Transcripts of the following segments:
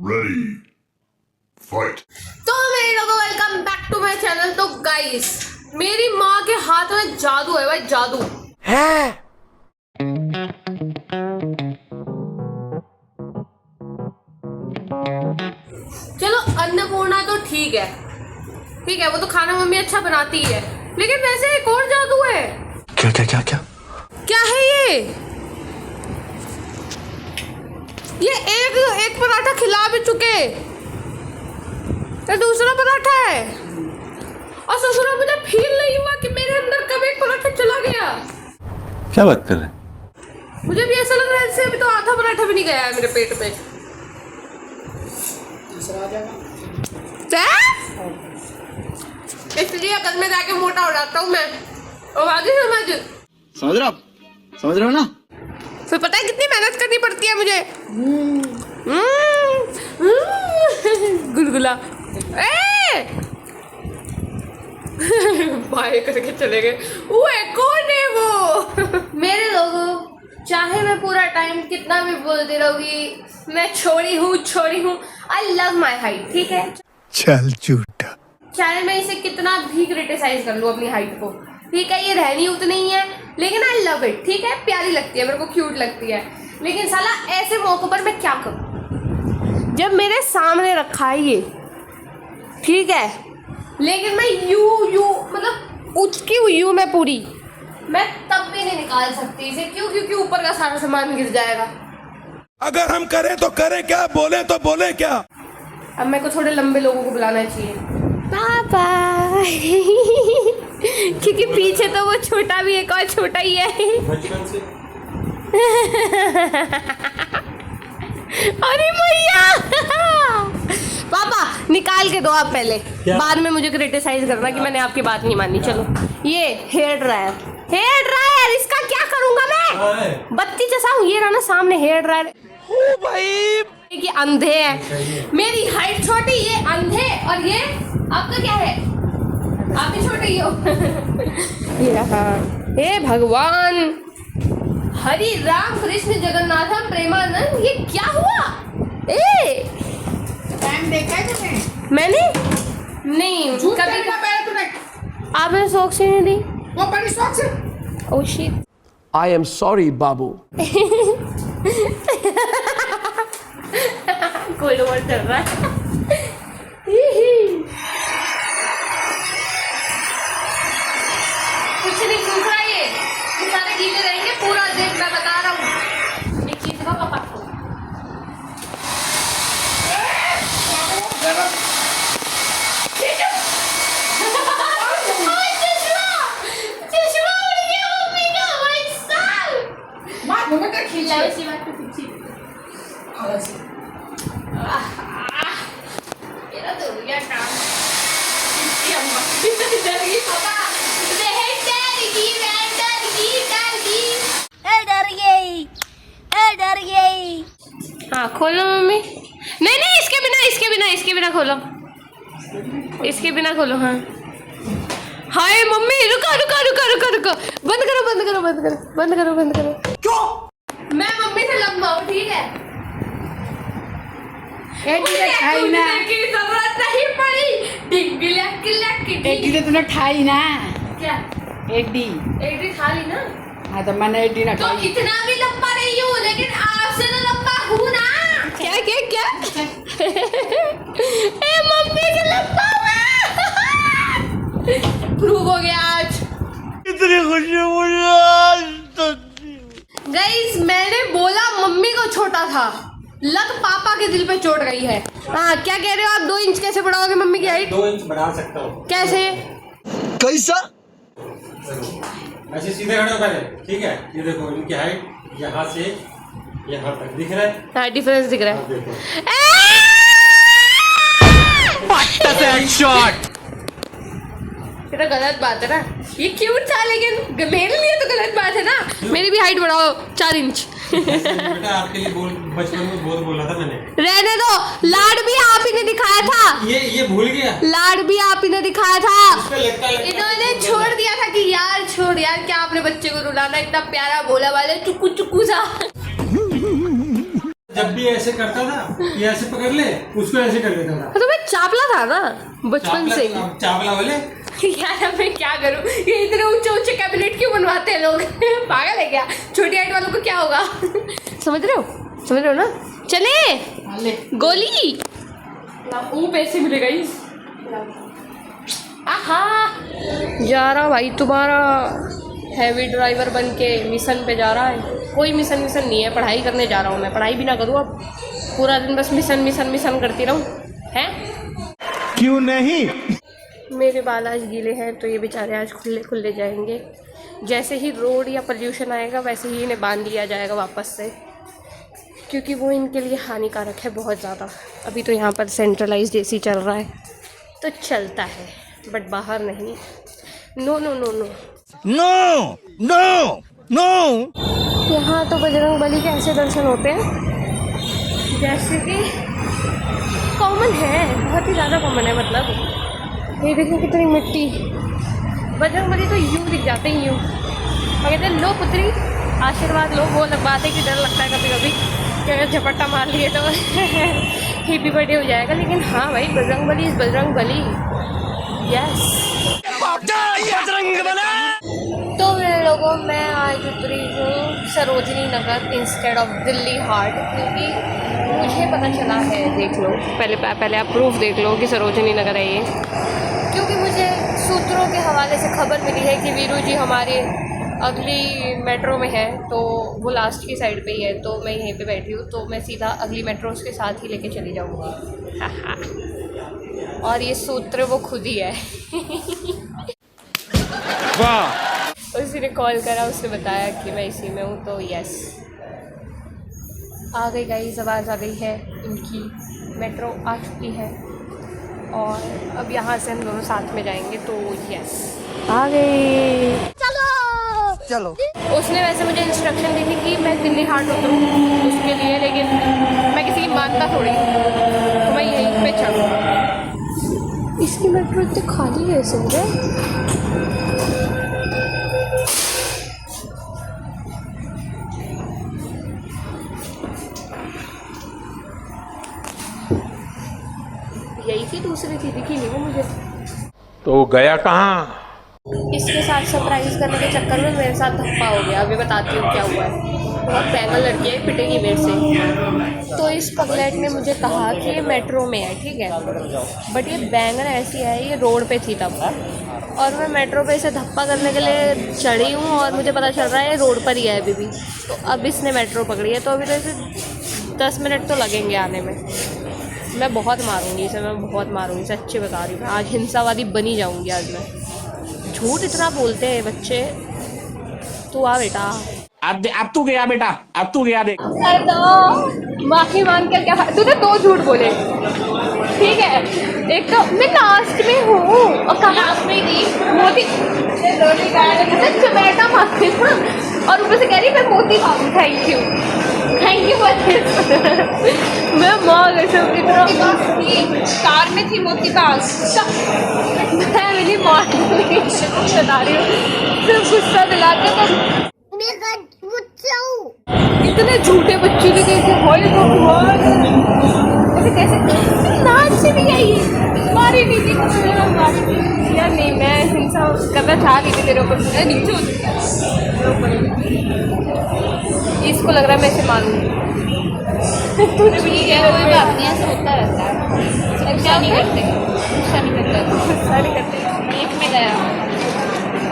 Ready. Fight. तो मेरे लोगों welcome back to my channel. तो गाइस मेरी माँ के हाथ में जादू है भाई, जादू है। चलो अन्नपूर्णा तो ठीक है, ठीक है, वो तो खाना मम्मी अच्छा बनाती है, लेकिन वैसे एक और जादू है। क्या क्या क्या क्या क्या है ये एक पराठा खिला भी चुके, ये दूसरा पराठा है और ससुरा मुझे फील नहीं हुआ कि मेरे अंदर कब एक पराठा चला गया। क्या बात कर रहे हैं? मुझे भी ऐसा लग रहा है जैसे अभी तो आधा पराठा भी नहीं गया है मेरे पेट में। इसलिए कल में जाके मोटा हो जाता हूँ मैं। और आगे समझ रहे हो ना? फिर पता है कितनी मेहनत करनी पड़ती है मुझे। गुलगुला बाय करके चले गए। वो कौन है वो? मेरे लोगों, चाहे मैं पूरा टाइम कितना भी बोलती रहूंगी मैं छोड़ी हूँ, आई लव माई हाइट, ठीक है। चल झूठा। चाहे मैं इसे कितना भी क्रिटिसाइज कर लूँ अपनी हाइट को, ठीक है, ये रहनी उतनी ही है, लेकिन आई लव इट, ठीक है, प्यारी लगती है मेरे को, क्यूट लगती है। लेकिन साला ऐसे मौकों पर मैं क्या करूँ जब मेरे सामने रखा है ये, ठीक है, लेकिन मैं यू मतलब उचकी हुई हूँ मैं पूरी, मैं तब भी नहीं निकाल सकती इसे। क्यों? क्योंकि ऊपर का सारा सामान गिर जाएगा। अगर हम करें तो करें क्या, बोले तो बोले क्या। अब मेरे को थोड़े लंबे लोगों को बुलाना चाहिए पापा क्योंकि पीछे तो वो छोटा भी एक और छोटा ही है बचपन से। अरे भैया पापा निकाल के दो आप पहले, बाद में मुझे क्रिटिसाइज करना कि मैंने आपकी बात नहीं मानी। चलो ये हेयर ड्रायर, इसका क्या करूंगा मैं? बत्ती चसाऊं? ये रहा ना सामने हेयर ड्रायर। ओ भाई कि अंधे हैं, मेरी हाइट छोटी, ये अंधे, और ये आपका क्या है? आप भी छोटे ही हो। ये रहा। हे भगवान, हरि राम कृष्ण जगन्नाथ प्रेमानंद, ये क्या हुआ? टाइम देखा है तुमने? मैंने नहीं कभी। आपने शौक से नहीं दी? वो बड़ी शौक से। Oh shit. I am sorry Babu. Cold war चल रहा है। कुछ नहीं सूख रहा, ये सारे गीले रहेंगे पूरा दिन, मैं बता रहा हूँ। एक चीज का पापा हाँ खोलो मम्मी। नहीं इसके बिना खोलो, इसके बिना खोलो। हाँ हाय मम्मी, रुको, बंद करो। क्यों? मैं मम्मी से लंबा हूँ, ठीक है। की जरूरत नहीं पड़ी। एडी तो तूने ठाई ना। क्या? एडी खा ली ना। हाँ तो मैंने एडी ना तो खाई। इतना भी लंबा नहीं हूँ, लेकिन आपसे तो लंबा हूँ ना। क्या ए मम्मी से लंबा प्रूव हो गया आज। इतनी खुशी मुझे आज तक। गाइस मैंने बोला मम्मी को छोटा था, लग पापा के दिल पे चोट गई है। हाँ क्या कह रहे हो आप? 2 इंच कैसे बढ़ाओगे मम्मी की हाइट? 2 इंच बढ़ा सकता हूँ। कैसे? कैसा? ऐसे सीधे खड़े हो पहले, ठीक है। ये देखो इनकी हाइट यहाँ से यहाँ तक दिख रहा है। हाँ डिफरेंस दिख रहा है। देखो ये तो गलत बात है ना, ये क्यूट था लेकिन मेरे लिए तो गलत बात है ना। मेरी भी हाइट बढ़ाओ 4 इंच। बेटा आपके लिए बचपन में बहुत बोला था मैंने। रहने दो, लाड भी आप ही ने दिखाया था। ये भूल गया। लाड भी आप ही ने दिखाया था। लगता इन्होंने छोड़ दिया था कि यार छोड़ यार, क्या आपने बच्चे को रुलाना, इतना प्यारा बोला वाले चुकू सा। जब भी ऐसे करता था, ये ऐसे पकड़ ले, उसको ऐसे कर देता था। तो मैं चापला था ना बचपन से ही। चावला वाले यार मैं क्या करूं, ये इतने ऊंचे ऊंचे कैबिनेट क्यों बनवाते हैं लोग? पागल है क्या? छोटी हाइट वालों को क्या होगा? समझ रहे हो ना? चले गोली वो पैसे मिलेगा इस। आहा जा रहा भाई तुम्हारा हैवी ड्राइवर बन के मिशन पे जा रहा है। कोई मिशन नहीं है, पढ़ाई करने जा रहा हूँ मैं। पढ़ाई भी ना करूँ अब, पूरा दिन बस मिशन करती रहूँ हैं? क्यों नहीं? मेरे बाल आज गीले हैं तो ये बेचारे आज खुले जाएंगे। जैसे ही रोड या पोल्यूशन आएगा वैसे ही इन्हें बांध दिया जाएगा वापस से, क्योंकि वो इनके लिए हानिकारक है बहुत ज़्यादा। अभी तो यहाँ पर सेंट्रलाइज्ड एसी चल रहा है तो चलता है, बट बाहर नहीं। No no no no no no no. यहाँ तो बजरंग बली के ऐसे दर्शन होते हैं जैसे कि कॉमन है, बहुत ही ज़्यादा कॉमन है। मतलब ये देखो कितनी मिट्टी। बजरंग बली तो यूँ दिख जाते हैं, यूँ और कहते हैं लो पुत्री आशीर्वाद लो। वो अलग बात है कि डर लगता है कभी कभी कि अगर झपट्टा मार लिए तो हैप्पी बर्थडे हो जाएगा। लेकिन हाँ भाई बजरंग बली इज़ बजरंग बली। यस तो मेरे लोगों मैं आज उतरी हूँ Sarojini Nagar instead of Delhi heart, क्योंकि मुझे पता चला है, देख लो पहले आप प्रूफ देख लो कि सरोजनी नगर है ये। क्योंकि मुझे सूत्रों के हवाले से खबर मिली है कि वीरू जी हमारे अगली मेट्रो में है, तो वो लास्ट की साइड पे ही है, तो मैं यहीं पे बैठी हूँ, तो मैं सीधा अगली मेट्रो उसके साथ ही लेके चली जाऊँगी। और ये सूत्र वो खुद ही है। वाह। उसी ने कॉल करा, उसने बताया कि मैं इसी में हूँ, तो यस आ गई गाइस, आवाज़ आ गई है इनकी, मेट्रो आ चुकी है और अब यहाँ से हम दोनों साथ में जाएंगे, तो यस आ गई। चलो उसने वैसे मुझे इंस्ट्रक्शन दी थी कि मैं दिल्ली हार्ट उतरूँ उसके लिए, लेकिन मैं किसी की मानता थोड़ी हूँ, तो मैं यहीं पे चलूँ। इसकी मेट्रो इतनी खाली है समझे। यही थी, दूसरी थी, दिखी नहीं वो मुझे। तो गया कहाँ? इसके साथ सरप्राइज करने के चक्कर में मेरे साथ धप्पा हो गया। अभी बताती हूँ क्या हुआ है। बहुत बैंगल लड़की है, पिटेगी मेरे से। तो इस पगलेट ने मुझे कहा कि ये मेट्रो में है, ठीक है, बट ये बैंगल ऐसी है, ये रोड पे थी तब, और मैं मेट्रो पे इसे धप्पा करने के लिए चढ़ी हूँ और मुझे पता चल रहा है ये रोड पर ही है अभी भी। तो अब इसने मेट्रो पकड़ी है, तो अभी तो इसे 10 मिनट तो लगेंगे आने में। मैं बहुत मारूंगी इसे, मैं बहुत मारूंगी, सच्ची बता रही हूँ। आज हिंसावादी बनी जाऊंगी आज मैं। झूठ इतना बोलते हैं बच्चे। तू आ बेटा, अब तू गया बेटा, अब तू गया देख। तो माफी मांग के क्या, तूने 2 झूठ बोले, ठीक है। एक तो मैं लास्ट में हूँ और कहाँ में थी मोती चमेटा मारती हूँ और ऊपर से कह रही मैं मोती खाऊँ। थैंक यू मैं माँ कसम की तरह कार में थी मोती बाग। मैं मेरी माँ बता रही हूँ, सिर्फ गुस्सा दिलाते तो इतने झूठे बच्चे भी कैसे होए भगवान, ऐसे कैसे नाच से भी आई मारी नहीं थी मारी यार। नहीं मैं हिंसा करना चाह रही थी तेरे ऊपर, नीचे इसको लग रहा है मैं इसे मारूंगी। तूने भी ये कोई बात नहीं, ऐसा होता रहता है। गुस्सा नहीं करते, गुस्सा नहीं करते। लिफ्ट में गया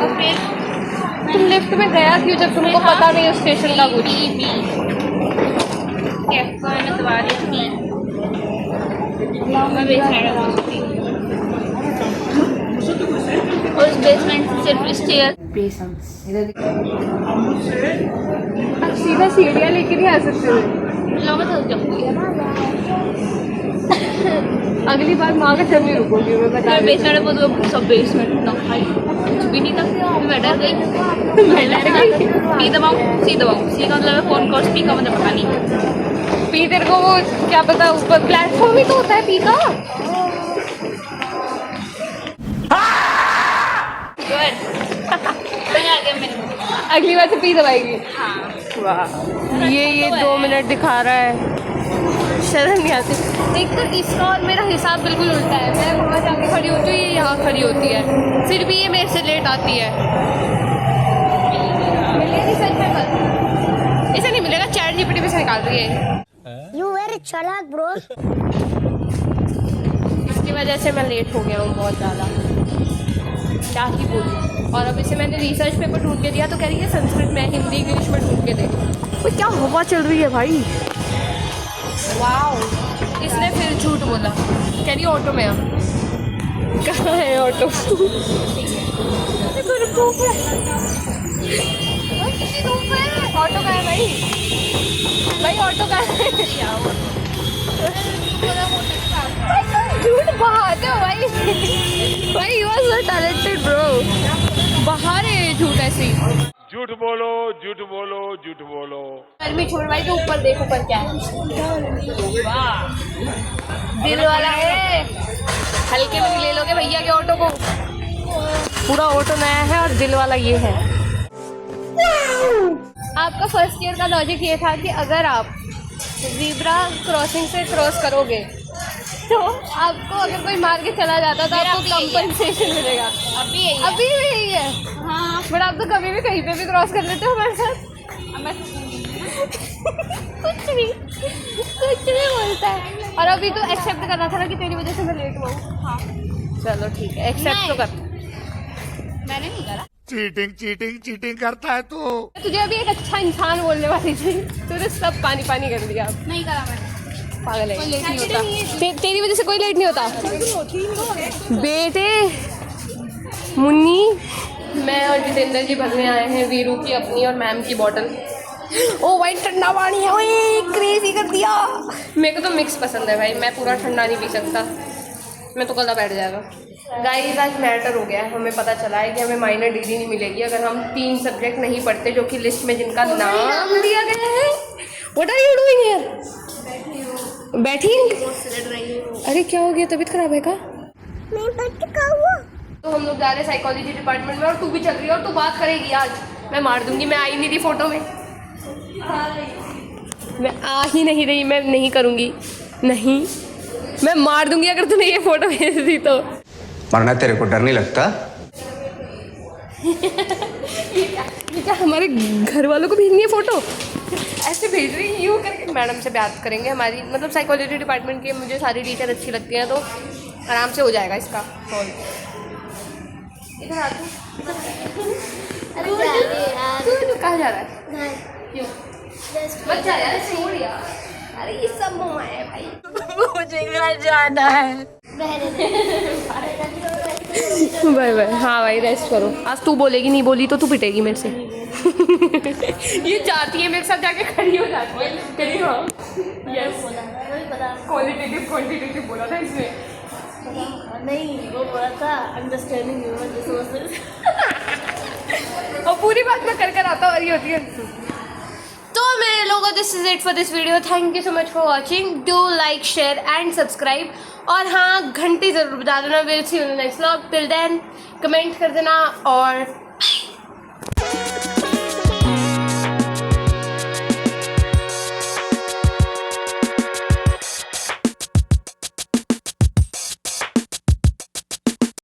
और फिर तुम लिफ्ट में गया क्यों जब तुमको पता नहीं उस स्टेशन का कुछ? उस बेसमेंट सिर्फ स्टेयर अब सीधा सीढ़ियाँ लेके नहीं आ सकते हो। अगली बार माँ का घर में रुकोगी मैं बता। बेसमेंट में तो सब बेसमेंट ना भाई कुछ भी नहीं था। मैं डर गई पी दबाऊँ सी का मतलब फोन कॉल पी का मतलब पता नहीं। पी तेरे को वो क्या पता, ऊपर प्लेटफॉर्म ही तो होता है पी का। अगली बार से पी दबाएगी। हाँ वाह। ये 2 मिनट दिखा रहा है। शर्म नहीं आती। एक तो इसका और मेरा हिसाब बिल्कुल उल्टा है। मैं वहाँ जाके खड़ी होती हूँ, ये यहाँ खड़ी होती है, फिर भी ये मेरे से लेट आती है। मिलेगी सच में कल? इसे नहीं मिलेगा, चैट जीपीटी पे से निकाल रही है। You very चालाक ब्रो। इसकी वजह से मैं लेट हो गया हूँ बहुत ज़्यादा, क्या ही बोलूँ। और अब इसे मैंने रिसर्च पेपर ढूंढ के दिया तो कह रही है संस्कृत में, हिंदी इंग्लिश में ढूंढ के दे। वो क्या हवा चल रही है भाई, वाओ। इसने फिर झूठ बोला, कह रही ऑटो में। कहाँ है ऑटो? ऑटो कहाँ है भाई? भाई ऑटो कहाँ है? झूठ बहाते हो भाई। भाई you are so talented bro. बाहर है झूठ ऐसी। झूठ बोलो झूठ बोलो झूठ बोलो। गर्मी छोड़ भाई, तो ऊपर देखो ऊपर क्या है। वाह, दिल वाला है। हल्के में ले लोगे भैया के ऑटो को? पूरा ऑटो नया है और दिल वाला ये है। आपका फर्स्ट ईयर का लॉजिक ये था कि अगर आप ज़ीब्रा क्रॉसिंग से क्रॉस करोगे तो आपको अगर कोई मार के चला जाता तो आपको कंपनसेशन मिलेगा। अभी भी यही है। हाँ, बट आप तो कभी भी कहीं पे भी क्रॉस कर लेते हो हमारे साथ। कुछ भी बोलता है। और अभी तो एक्सेप्ट करना था ना कि तेरी वजह से मैं लेट हुआ हूँ। हाँ चलो ठीक है, एक्सेप्ट तो कर। मैंने नहीं करा। चीटिंग करता है तू। तुझे अभी एक अच्छा इंसान बोलने वाली थी, तूने सब पानी पानी कर दिया। नहीं करा मैंने, पागल है। लेट नहीं होता तेरी वजह से, कोई लेट नहीं होता बेटे। मुन्नी, मैं और जितेंद्र जी भरने आए हैं वीरू की अपनी और मैम की बॉटल। ओ भाई ठंडा पानी है, ओए क्रेजी कर दिया। मेरे को तो मिक्स पसंद है भाई, मैं पूरा ठंडा नहीं पी सकता, मैं तो गला बैठ जाएगा। गाइस आज मैटर हो गया है, हमें पता चला है कि हमें माइनर डिग्री नहीं मिलेगी अगर हम 3 सब्जेक्ट नहीं पढ़ते जो कि लिस्ट में जिनका नाम दिया गया है। What are you doing here? बैठी? अरे क्या हो गया, तबीयत खराब है क्या? तो हम लोग जा रहे हैं साइकोलॉजी डिपार्टमेंट में और तू भी चल रही है और तू बात करेगी आज। मैं मार दूंगी, मैं आई नहीं रही फोटो में, मैं आ ही नहीं रही, मैं नहीं करूँगी, नहीं मैं मार दूंगी अगर तूने ये फोटो भेज दी तो। मरना तेरे को डर नहीं लगता? ये क्या हमारे घर वालों को भेजनी है फोटो? ऐसे भेज रही यूँ करके। मैडम से बात करेंगे हमारी, मतलब साइकोलॉजी डिपार्टमेंट की मुझे सारी टीचर अच्छी लगती हैं तो आराम से हो जाएगा इसका सॉल्व। इधर आ तू। तू कहाँ जा रहा है? क्यों मत जा यार, छोड़ यार। अरे ये सब मुँह है भाई, मुझे घर जाना है। Bye bye. हाँ भाई रेस्ट करो, आज तू बोलेगी, नहीं बोली तो तू पिटेगी मेरे से। ये चाहती है मेरे साथ जाके खड़ी हो जाती है। खड़ी हो। यस क्वालिटेटिव क्वांटिटेटिव बोला था इसमें। नहीं वो बोला था अंडरस्टैंडिंग। और पूरी बात मैं कर आता और ये होती है। तो मेरे लोगों, this is it for this video. Thank you so much for watching. Do like share and subscribe और हाँ घंटी ज़रूर बजा देना। Will see you in the next vlog. Till then comment कर देना और